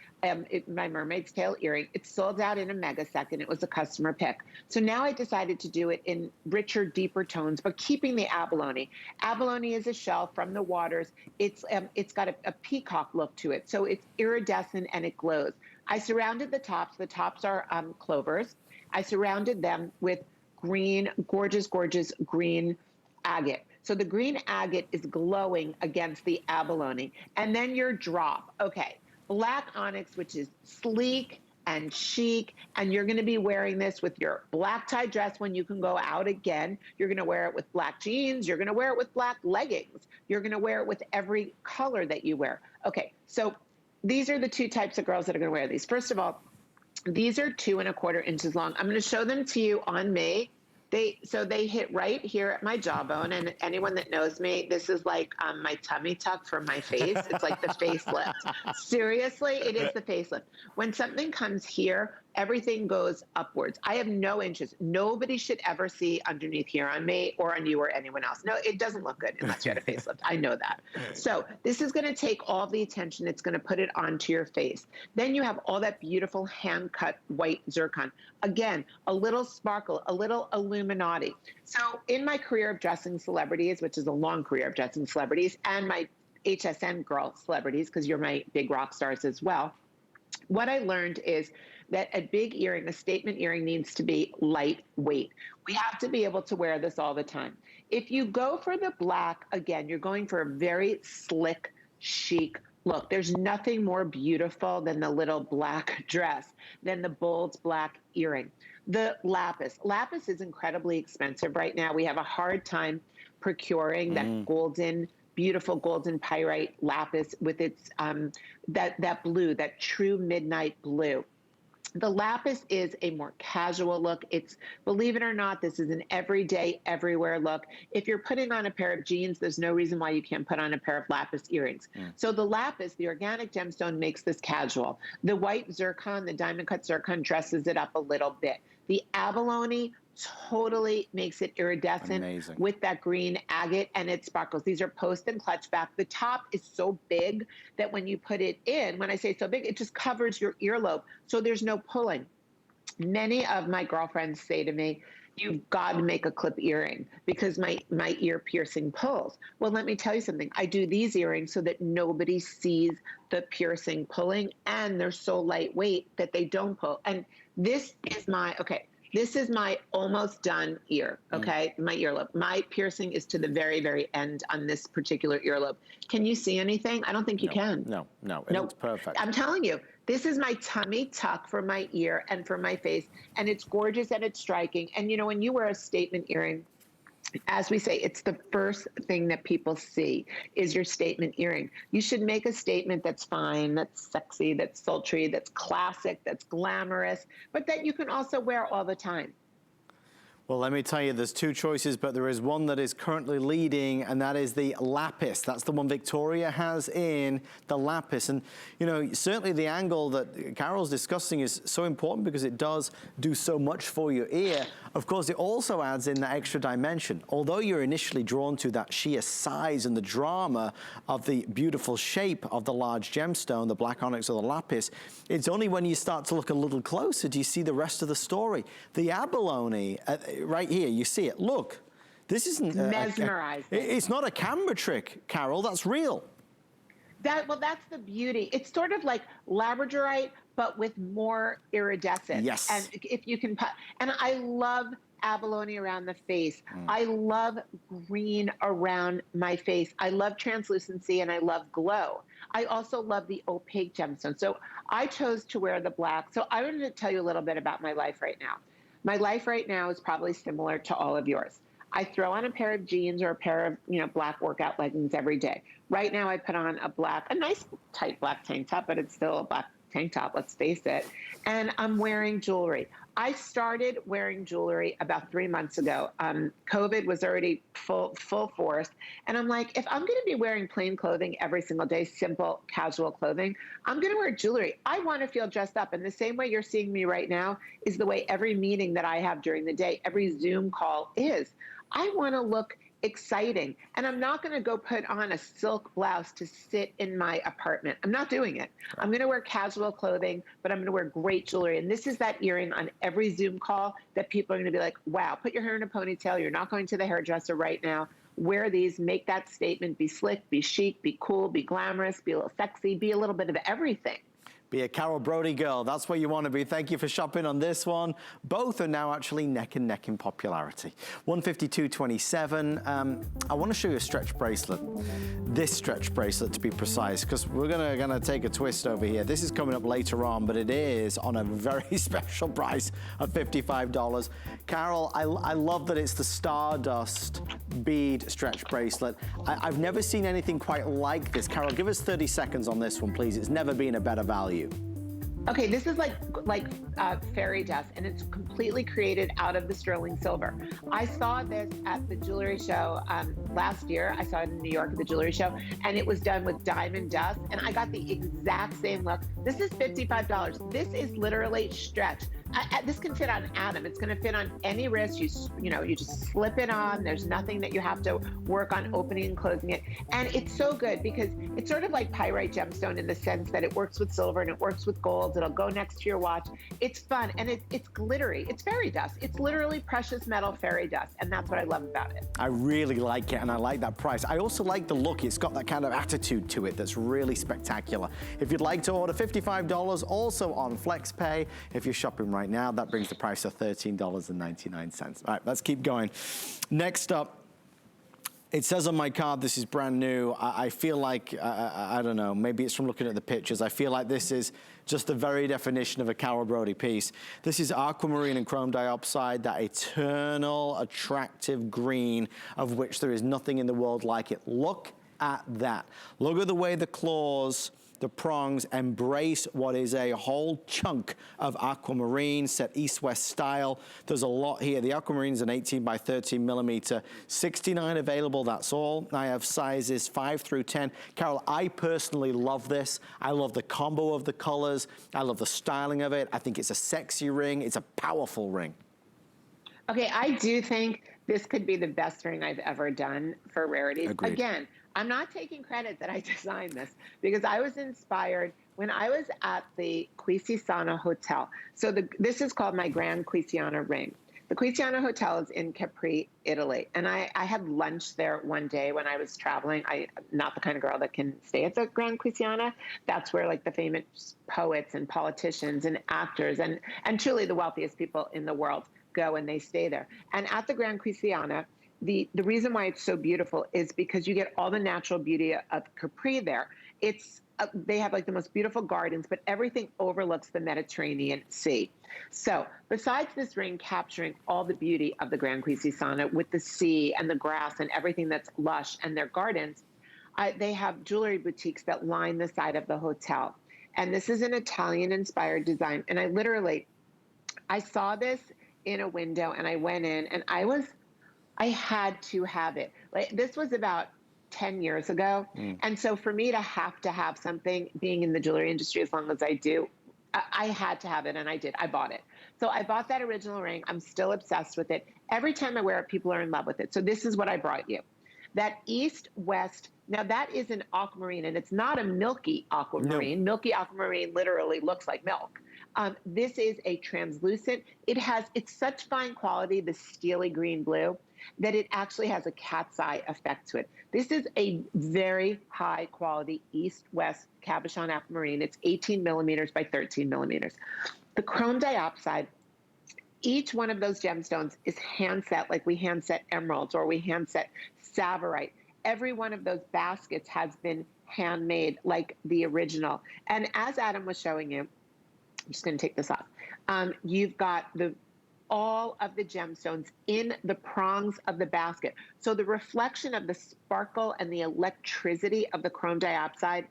my mermaid's tail earring. It sold out in a megasecond. It was a customer pick. So now I decided to do it in richer, deeper tones, but keeping the abalone. Abalone is a shell from the waters. It's got a peacock look to it. So it's iridescent and it glows. I surrounded the tops. The tops are clovers. I surrounded them with green, gorgeous, gorgeous green agate. So the green agate is glowing against the abalone. And then your drop, okay, black onyx, which is sleek and chic, and you're gonna be wearing this with your black tie dress when you can go out again. You're gonna wear it with black jeans, you're gonna wear it with black leggings, you're gonna wear it with every color that you wear. Okay, so these are the two types of girls that are gonna wear these. First of all, these are 2¼ inches long. I'm gonna show them to you on me. So they hit right here at my jawbone, and anyone that knows me, this is like my tummy tuck for my face. It's like the facelift. Seriously, it is the facelift. When something comes here, everything goes upwards. I have no inches. Nobody should ever see underneath here on me or on you or anyone else. No, it doesn't look good unless you had a facelift. I know that. So this is going to take all the attention. It's going to put it onto your face. Then you have all that beautiful hand-cut white zircon. Again, a little sparkle, a little Illuminati. So in my career of dressing celebrities, which is a long career of dressing celebrities, and my HSN girl celebrities, because you're my big rock stars as well, what I learned is that a big earring, a statement earring, needs to be lightweight. We have to be able to wear this all the time. If you go for the black, again, you're going for a very slick, chic look. There's nothing more beautiful than the little black dress, than the bold black earring. The lapis. Lapis is incredibly expensive right now. We have a hard time procuring that golden, beautiful golden pyrite lapis with its that blue, that true midnight blue. The lapis is a more casual look. It's, believe it or not, this is an everyday, everywhere look. If you're putting on a pair of jeans, there's no reason why you can't put on a pair of lapis earrings. So the lapis, the organic gemstone, makes this casual. The white zircon, the diamond cut zircon, dresses it up a little bit. The abalone totally makes it iridescent with that green agate, and it sparkles. These are post and clutch back. The top is so big that when you put it in, when I say so big, it just covers your earlobe, so there's no pulling. Many of my girlfriends say to me, you've got to make a clip earring because my ear piercing pulls. Well, let me tell you something. I do these earrings so that nobody sees the piercing pulling, and they're so lightweight that they don't pull. And this is my, okay, this is my almost done ear, okay? My earlobe. My piercing is to the very, very end on this particular earlobe. Can you see anything? I don't think you can. No. It's perfect. I'm telling you, this is my tummy tuck for my ear and for my face, and it's gorgeous and it's striking. And you know, when you wear a statement earring, as we say, it's the first thing that people see is your statement earring. You should make a statement that's fine, that's sexy, that's sultry, that's classic, that's glamorous, but that you can also wear all the time. Well, let me tell you, there's two choices, but there is one that is currently leading, and that is the lapis. That's the one Victoria has in the lapis. And, you know, certainly the angle that Carol's discussing is so important because it does do so much for your ear. Of course, it also adds in that extra dimension. Although you're initially drawn to that sheer size and the drama of the beautiful shape of the large gemstone, the black onyx or the lapis, it's only when you start to look a little closer do you see the rest of the story. The abalone, right here, you see it. Look, this isn't mesmerizing. It's not a camera trick, Carol. That's real. Well, that's the beauty. It's sort of like labradorite, but with more iridescence. Yes. And if you can, and I love abalone around the face. I love green around my face. I love translucency and I love glow. I also love the opaque gemstone. So I chose to wear the black. So I wanted to tell you a little bit about my life right now. My life right now is probably similar to all of yours. I throw on a pair of jeans or a pair of, you know, black workout leggings every day. Right now I put on a nice tight black tank top, but it's still a black tank top, let's face it. And I'm wearing jewelry. I started wearing jewelry about 3 months ago. COVID was already full force. And I'm like, if I'm going to be wearing plain clothing every single day, simple, casual clothing, I'm going to wear jewelry. I want to feel dressed up. And the same way you're seeing me right now is the way every meeting that I have during the day, every Zoom call is. I want to look exciting. And I'm not going to go put on a silk blouse to sit in my apartment. I'm not doing it. I'm going to wear casual clothing, but I'm going to wear great jewelry. And this is that earring on every Zoom call that people are going to be like, wow, put your hair in a ponytail. You're not going to the hairdresser right now. Wear these, make that statement, be slick, be chic, be cool, be glamorous, be a little sexy, be a little bit of everything. Be a Carol Brody girl. That's where you want to be. Thank you for shopping on this one. Both are now actually neck and neck in popularity. $152.27. I want to show you a stretch bracelet. This stretch bracelet, to be precise, because we're gonna take a twist over here. This is coming up later on, but it is on a very special price of $55. Carol, I love that it's the Stardust bead stretch bracelet. I've never seen anything quite like this. Carol, give us 30 seconds on this one, please. It's never been a better value. Okay, this is like fairy dust, and it's completely created out of the sterling silver. I saw this at the jewelry show last year. I saw it in New York at the jewelry show, and it was done with diamond dust, and I got the exact same look. This is $55. This is literally stretch. This can fit on Adam. It's going to fit on any wrist. You know, you just slip it on. There's nothing that you have to work on opening and closing it. And it's so good because it's sort of like pyrite gemstone in the sense that it works with silver and it works with gold. It'll go next to your watch. It's fun and it's glittery. It's fairy dust. It's literally precious metal fairy dust, and that's what I love about it. I really like it, and I like that price. I also like the look. It's got that kind of attitude to it that's really spectacular. If you'd like to order $55, also on FlexPay. If you're shopping right now, that brings the price to $13.99. All right, let's keep going. Next up, it says on my card, this is brand new. I feel like, I don't know, maybe it's from looking at the pictures. I feel like this is just the very definition of a Carol Brody piece. This is aquamarine and chrome dioxide, that eternal, attractive green of which there is nothing in the world like it. Look at that. Look at the way the claws, the prongs embrace what is a whole chunk of aquamarine, set east-west style. There's a lot here. The aquamarine is an 18 by 13 millimeter, 69 available, that's all. I have sizes 5 through 10. Carol, I personally love this. I love the combo of the colors. I love the styling of it. I think it's a sexy ring. It's a powerful ring. Okay, I do think this could be the best ring I've ever done for Rarities. Agreed. Again, I'm not taking credit that I designed this because I was inspired when I was at the Quisisana Hotel. So this is called my Grand Quisiana ring. The Quisiana Hotel is in Capri, Italy. And I had lunch there one day when I was traveling. I'm not the kind of girl that can stay at the Grand Quisiana. That's where like the famous poets and politicians and actors and truly the wealthiest people in the world go and they stay there. And at the Grand Quisiana, the reason why it's so beautiful is because you get all the natural beauty of Capri there. It's they have like the most beautiful gardens, but everything overlooks the Mediterranean Sea. So besides this ring capturing all the beauty of the Grand Quisisana with the sea and the grass and everything that's lush and their gardens, they have jewelry boutiques that line the side of the hotel. And this is an Italian-inspired design. And I saw this in a window and I went in and I had to have it. Like, this was about 10 years ago. And so for me to have something, being in the jewelry industry as long as I do, I had to have it, and I did. I bought it. So I bought that original ring. I'm still obsessed with it. Every time I wear it, people are in love with it. So this is what I brought you. That east-west, now that is an aquamarine, and it's not a milky aquamarine. No. Milky aquamarine literally looks like milk. This is a translucent. It's such fine quality, the steely green blue, that it actually has a cat's eye effect to it. This is a very high quality east-west cabochon aquamarine. It's 18 millimeters by 13 millimeters. The chrome diopside, each one of those gemstones is hand set like we hand set emeralds or we hand set Saphire. Every one of those baskets has been handmade like the original. And as Adam was showing you, I'm just going to take this off. You've got all of the gemstones in the prongs of the basket. So the reflection of the sparkle and the electricity of the chrome diopside,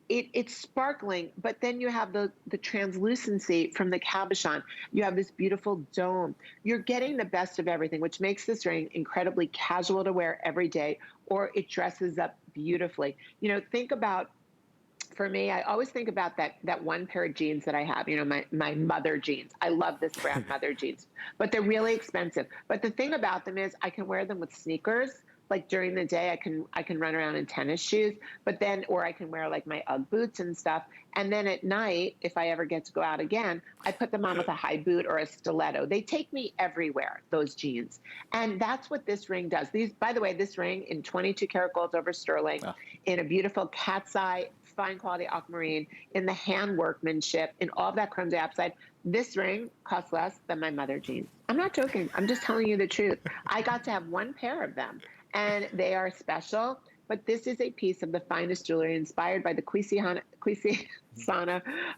it's sparkling, but then you have the translucency from the cabochon. You have this beautiful dome. You're getting the best of everything, which makes this ring incredibly casual to wear every day, or it dresses up beautifully. You know, think about, for me, I always think about that one pair of jeans that I have, you know, my mother jeans. I love this brand, Mother jeans, but they're really expensive. But the thing about them is I can wear them with sneakers. Like during the day, I can run around in tennis shoes, but then, or I can wear like my Ugg boots and stuff. And then at night, if I ever get to go out again, I put them on with a high boot or a stiletto. They take me everywhere, those jeans. And that's what this ring does. By the way, this ring in 22 karat gold over sterling, in a beautiful cat's eye fine quality aquamarine, in the hand workmanship, in all of that chrome dioxide. This ring costs less than my mother jeans. I'm not joking. I'm just telling you the truth. I got to have one pair of them, and they are special. But this is a piece of the finest jewelry inspired by the Quisisana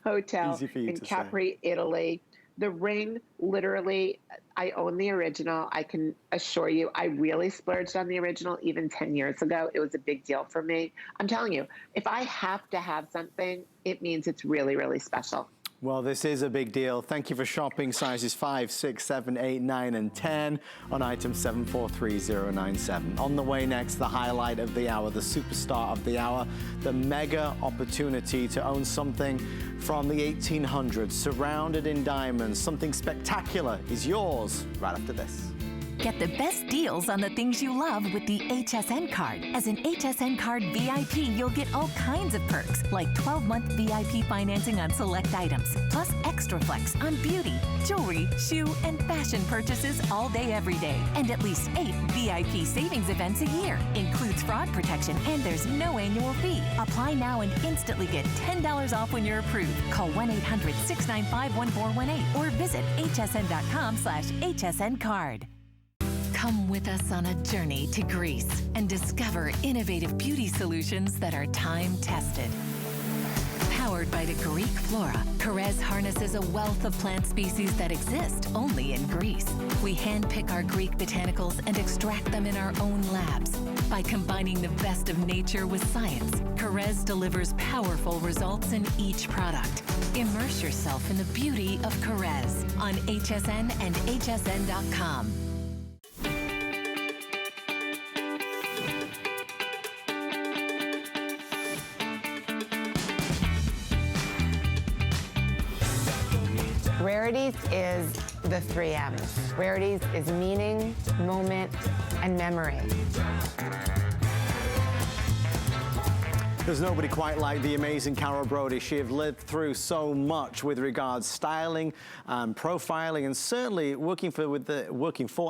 Hotel in Capri, Italy. The ring, literally, I own the original. I can assure you, I really splurged on the original even 10 years ago. It was a big deal for me. I'm telling you, if I have to have something, it means it's really, really special. Well, this is a big deal. Thank you for shopping sizes 5, 6, 7, 8, 9, and 10 on item 743097. On the way next, the highlight of the hour, the superstar of the hour, the mega opportunity to own something from the 1800s, surrounded in diamonds. Something spectacular is yours right after this. Get the best deals on the things you love with the HSN card. As an HSN card VIP, you'll get all kinds of perks, like 12-month VIP financing on select items, plus extra flex on beauty, jewelry, shoe, and fashion purchases all day, every day. And at least 8 VIP savings events a year. Includes fraud protection, and there's no annual fee. Apply now and instantly get $10 off when you're approved. Call 1-800-695-1418 or visit hsn.com/HSN card. Come with us on a journey to Greece and discover innovative beauty solutions that are time-tested. Powered by the Greek flora, Kerez harnesses a wealth of plant species that exist only in Greece. We handpick our Greek botanicals and extract them in our own labs. By combining the best of nature with science, Kerez delivers powerful results in each product. Immerse yourself in the beauty of Kerez on HSN and hsn.com. Rarities is the 3 M's. Rarities is meaning, moment, and memory. There's nobody quite like the amazing Carol Brody. She has lived through so much with regards styling, profiling, and certainly working for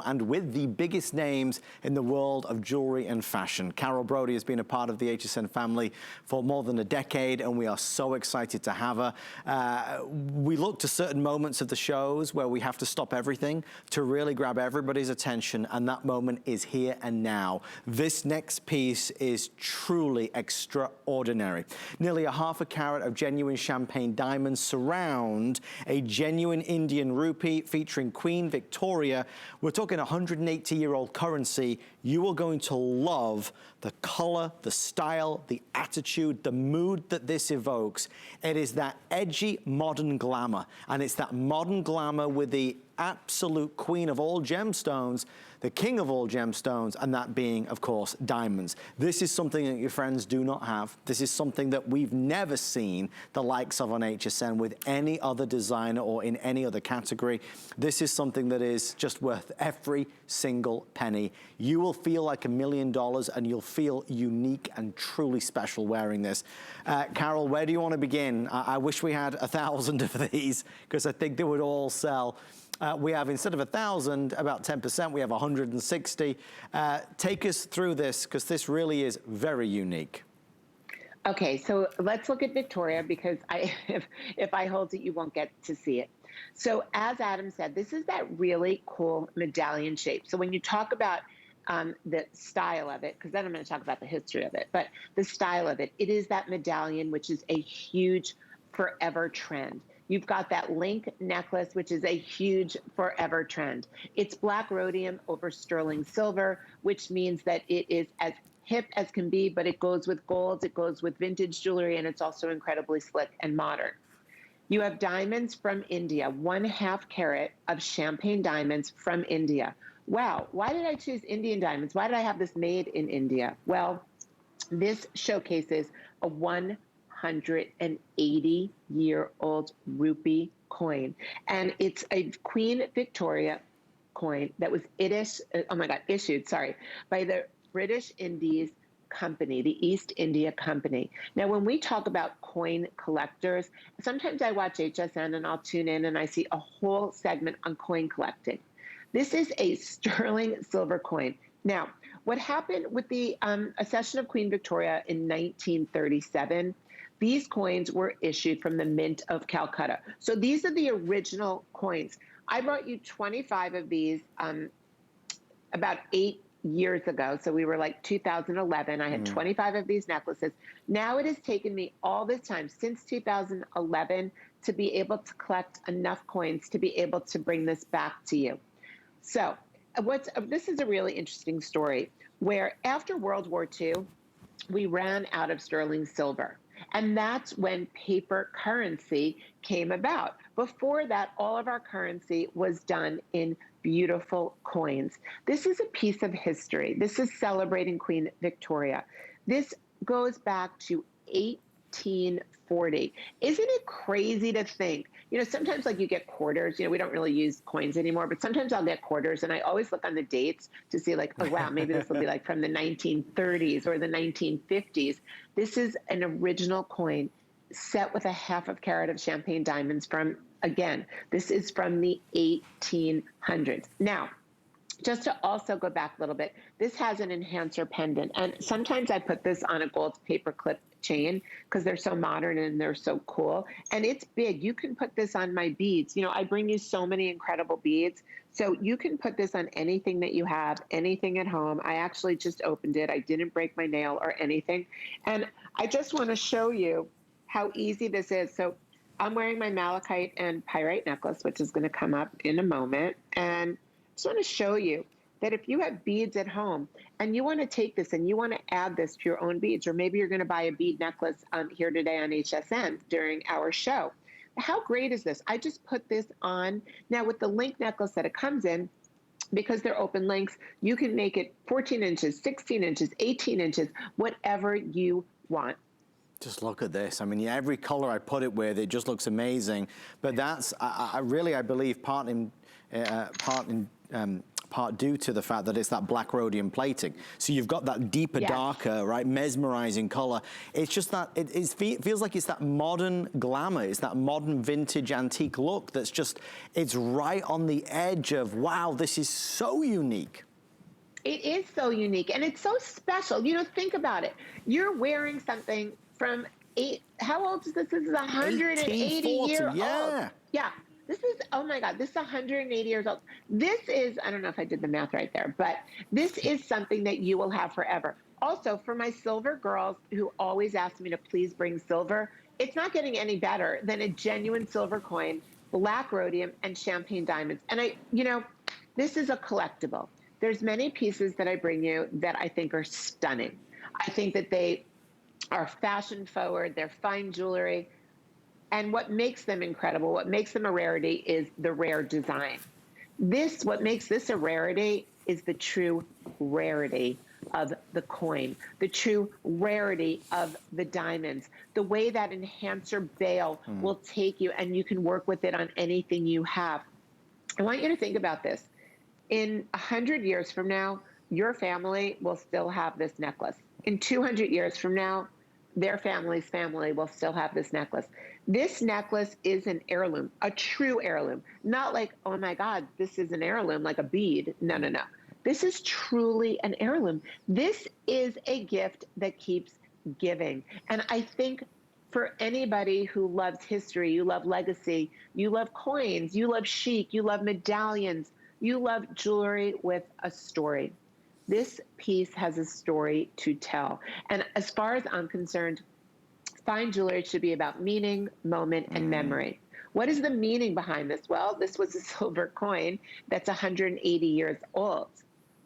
and with the biggest names in the world of jewelry and fashion. Carol Brody has been a part of the HSN family for more than a decade, and we are so excited to have her. We look to certain moments of the shows where we have to stop everything to really grab everybody's attention, and that moment is here and now. This next piece is truly extraordinary. Nearly a ½ carat of genuine champagne diamonds surround a genuine Indian rupee featuring Queen Victoria. We're talking 180-year-old currency. You are going to love the color, the style, the attitude, the mood that this evokes. It is that edgy modern glamour, and it's that modern glamour with the absolute queen of all gemstones, the king of all gemstones, and that being, of course, diamonds. This is something that your friends do not have. This is something that we've never seen the likes of on HSN with any other designer or in any other category. This is something that is just worth every single penny. You will feel like $1 million, and you'll feel unique and truly special wearing this. Carol, where do you want to begin? I wish we had 1,000 of these, because I think they would all sell. We have, instead of 1,000, about 10%, we have 160. Take us through this, because this really is very unique. Okay, so let's look at Victoria, because if I hold it, you won't get to see it. So as Adam said, this is that really cool medallion shape. So when you talk about the style of it, because then I'm going to talk about the history of it, but the style of it, it is that medallion, which is a huge forever trend. You've got that link necklace, which is a huge forever trend. It's black rhodium over sterling silver, which means that it is as hip as can be, but it goes with gold, it goes with vintage jewelry, and it's also incredibly slick and modern. You have diamonds from India, 1/2 carat of champagne diamonds from India. Wow, why did I choose Indian diamonds? Why did I have this made in India? Well, this showcases a 180-year-old rupee coin. And it's a Queen Victoria coin that was issued by the British Indies Company, the East India Company. Now, when we talk about coin collectors, sometimes I watch HSN and I'll tune in and I see a whole segment on coin collecting. This is a sterling silver coin. Now, what happened with the accession of Queen Victoria in 1937, These coins were issued from the Mint of Calcutta. So these are the original coins. I brought you 25 of these about 8 years ago. So we were like 2011. I had 25 of these necklaces. Now it has taken me all this time since 2011 to be able to collect enough coins to be able to bring this back to you. So this is a really interesting story where after World War II, we ran out of sterling silver. And that's when paper currency came about. Before that, all of our currency was done in beautiful coins. This is a piece of history. This is celebrating Queen Victoria. This goes back to 1840. Isn't it crazy to think, you know, sometimes like you get quarters, you know, we don't really use coins anymore, but sometimes I'll get quarters and I always look on the dates to see like, oh wow, maybe this will be like from the 1930s or the 1950s. This is an original coin set with a half of carat of champagne diamonds from, again, this is from the 1800s. Now, just to also go back a little bit, this has an enhancer pendant. And sometimes I put this on a gold paper clip chain because they're so modern and they're so cool. And it's big. You can put this on my beads. You know, I bring you so many incredible beads. So you can put this on anything that you have, anything at home. I actually just opened it. I didn't break my nail or anything. And I just want to show you how easy this is. So I'm wearing my malachite and pyrite necklace, which is going to come up in a moment. And I just want to show you that if you have beads at home and you want to take this and you want to add this to your own beads, or maybe you're going to buy a bead necklace here today on HSN during our show. How great is this? I just put this on. Now with the link necklace that it comes in, because they're open links, you can make it 14 inches, 16 inches, 18 inches, whatever you want. Just look at this. I mean, every color I put it with, it just looks amazing. But that's, I believe, part due to the fact that it's that black rhodium plating. So you've got that deeper, darker, right, mesmerizing color. It's just that, it feels like it's that modern glamour. It's that modern vintage antique look that's just, it's right on the edge of, wow, this is so unique. It is so unique and it's so special. You know, think about it. You're wearing something from how old is this? This is 180 years old. Yeah. This is, oh my God, this is 180 years old. This is, I don't know if I did the math right there, but this is something that you will have forever. Also, for my silver girls who always ask me to please bring silver, it's not getting any better than a genuine silver coin, black rhodium, and champagne diamonds. And you know, this is a collectible. There's many pieces that I bring you that I think are stunning. I think that they are fashion forward, they're fine jewelry. And what makes them incredible, what makes them a rarity is the rare design. What makes this a rarity is the true rarity of the coin, the true rarity of the diamonds, the way that enhancer bail will take you and you can work with it on anything you have. I want you to think about this. In 100 years from now, your family will still have this necklace. In 200 years from now, their family's family will still have this necklace. This necklace is an heirloom, a true heirloom. Not like, oh my God, this is an heirloom, like a bead. No, no, no. This is truly an heirloom. This is a gift that keeps giving. And I think for anybody who loves history, you love legacy, you love coins, you love chic, you love medallions, you love jewelry with a story. This piece has a story to tell. And as far as I'm concerned, fine jewelry should be about meaning, moment, and memory. What is the meaning behind this? Well, this was a silver coin that's 180 years old.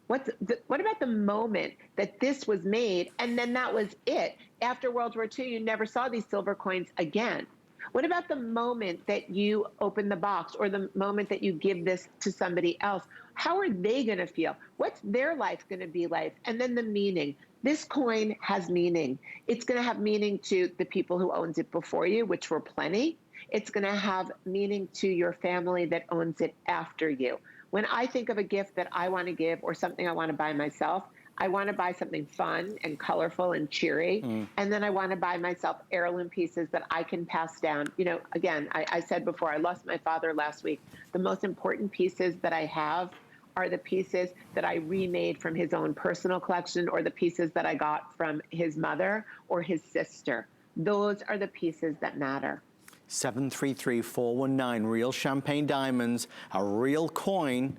What about the moment that this was made and then that was it? After World War II, you never saw these silver coins again. What about the moment that you open the box or the moment that you give this to somebody else? How are they going to feel? What's their life going to be like? And then the meaning. This coin has meaning. It's going to have meaning to the people who owned it before you, which were plenty. It's going to have meaning to your family that owns it after you. When I think of a gift that I want to give or something I want to buy myself, I want to buy something fun and colorful and cheery. And then I want to buy myself heirloom pieces that I can pass down. You know, again, I said before, I lost my father last week. The most important pieces that I have are the pieces that I remade from his own personal collection or the pieces that I got from his mother or his sister. those are the pieces that matter. 733-419, real champagne diamonds, a real coin,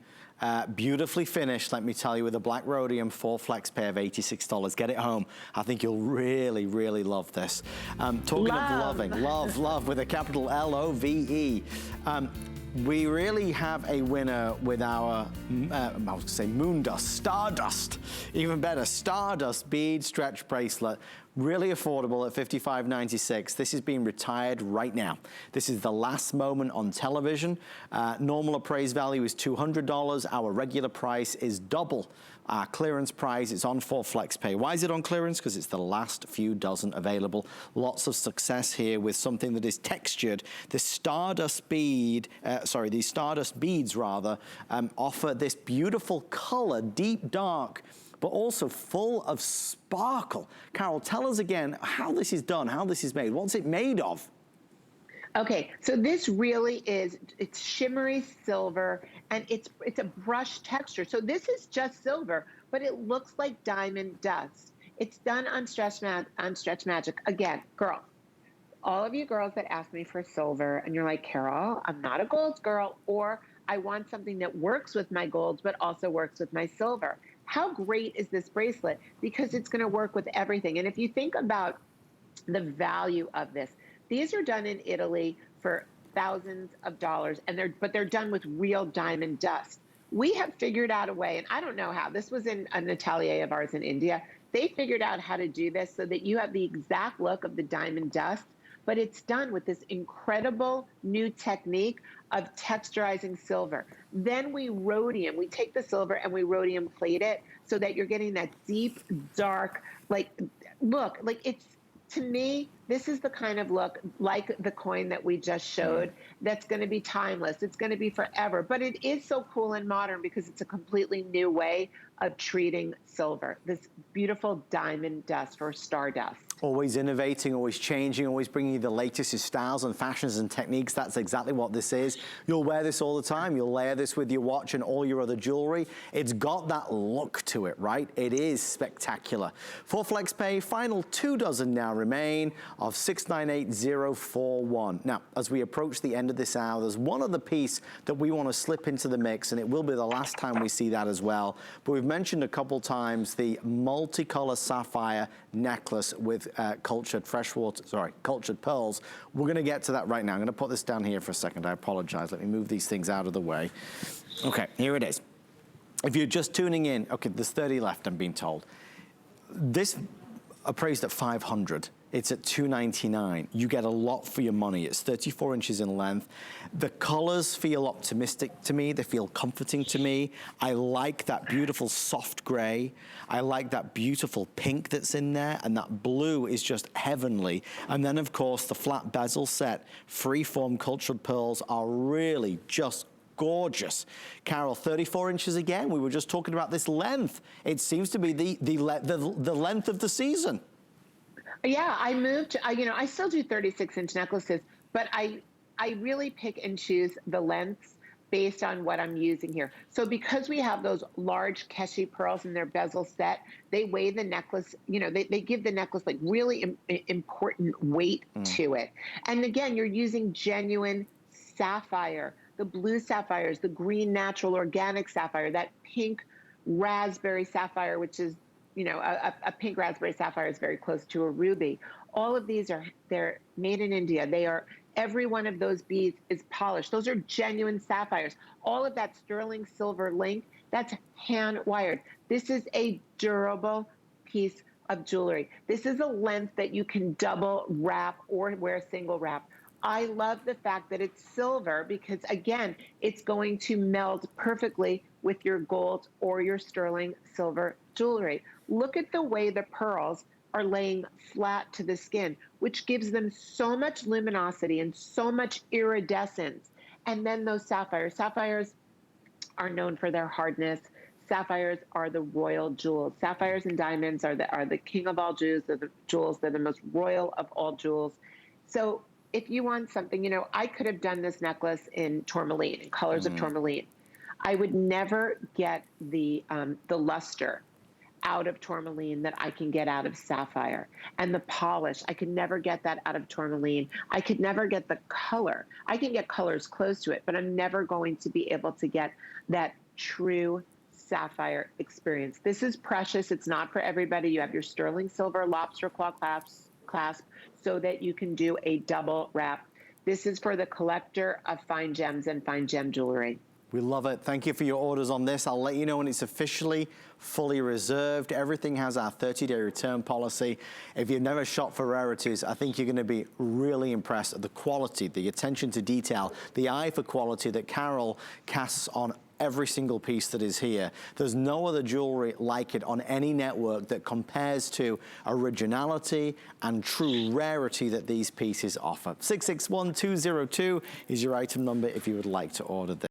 beautifully finished, let me tell you, with a black rhodium 4 flex pay of $86. Get it home. I think you'll really, really love this. Talking of loving, love with a capital L-O-V-E. We really have a winner with our, I was going to say moon dust, Stardust, even better, Stardust bead stretch bracelet. Really affordable at $55.96. This is being retired right now. This is the last moment on television. Normal appraised value is $200. Our regular price is double. Our clearance price is on 4 flex pay. Why is it on clearance? Because it's the last few dozen available. Lots of success here with something that is textured. The Stardust bead, these Stardust beads rather, offer this beautiful color, deep dark, but also full of sparkle. Carol, tell us again how this is done, how this is made. What's it made of? Okay, so this really is, it's shimmery silver, and it's a brush texture. So this is just silver, but it looks like diamond dust. It's done on Stretch Magic. Again, girls, all of you girls that ask me for silver, and you're like, Carol, I'm not a golds girl, or I want something that works with my golds, but also works with my silver. How great is this bracelet? Because it's gonna work with everything. And if you think about the value of this, these are done in Italy for thousands of dollars, and they're done with real diamond dust. We have figured out a way, and I don't know how, this was in an atelier of ours in India. They figured out how to do this so that you have the exact look of the diamond dust, but it's done with this incredible new technique of texturizing silver. Then we take the silver and we rhodium plate it so that you're getting that deep, dark, look, it's, to me, this is the kind of look, like the coin that we just showed, that's going to be timeless. It's going to be forever. But it is so cool and modern because it's a completely new way of treating silver. This beautiful diamond dust or stardust. Always innovating, always changing, always bringing you the latest styles and fashions and techniques. That's exactly what this is. You'll wear this all the time. You'll layer this with your watch and all your other jewelry. It's got that look to it, right? It is spectacular. 4 flex pay, final 2 dozen now remain of $698,041. Now, as we approach the end of this hour, there's one other piece that we want to slip into the mix, and it will be the last time we see that as well. But we've mentioned a couple times the multicolor sapphire necklace with cultured pearls. We're going to get to that right now. I'm going to put this down here for a second. I apologize. Let me move these things out of the way. Okay, here it is. If you're just tuning in, okay, there's 30 left, I'm being told. This appraised at $500. It's at $299. You get a lot for your money. It's 34 inches in length. The colors feel optimistic to me. They feel comforting to me. I like that beautiful soft gray. I like that beautiful pink that's in there, and that blue is just heavenly. And then, of course, the flat bezel set, freeform cultured pearls are really just gorgeous. Carol, 34 inches again. We were just talking about this length. It seems to be the length of the season. Yeah, I moved, I still do 36-inch necklaces, but I really pick and choose the lengths based on what I'm using here. So because we have those large Keshi pearls in their bezel set, they weigh the necklace, they give the necklace like really important weight to it. And again, you're using genuine sapphire, the blue sapphires, the green natural organic sapphire, that pink raspberry sapphire, which is a pink raspberry sapphire is very close to a ruby. All of these they're made in India. Every one of those beads is polished. Those are genuine sapphires. All of that sterling silver link, that's hand wired. This is a durable piece of jewelry. This is a length that you can double wrap or wear single wrap. I love the fact that it's silver because, again, it's going to meld perfectly with your gold or your sterling silver jewelry. Look at the way the pearls are laying flat to the skin, which gives them so much luminosity and so much iridescence. And then those sapphires. Sapphires are known for their hardness. Sapphires are the royal jewels. Sapphires and diamonds are the king of all jewels. They're the most royal of all jewels. So if you want something, I could have done this necklace in tourmaline, in colors of tourmaline. I would never get the luster out of tourmaline that I can get out of sapphire. And the polish, I could never get that out of tourmaline. I could never get the color. I can get colors close to it, but I'm never going to be able to get that true sapphire experience. This is precious. It's not for everybody. You have your sterling silver lobster claw clasp so that you can do a double wrap. This is for the collector of fine gems and fine gem jewelry. We love it. Thank you for your orders on this. I'll let you know when it's officially fully reserved. Everything has our 30-day return policy. If you've never shopped for Rarities, I think you're going to be really impressed at the quality, the attention to detail, the eye for quality that Carol casts on every single piece that is here. There's no other jewelry like it on any network that compares to originality and true rarity that these pieces offer. 661202 is your item number if you would like to order this.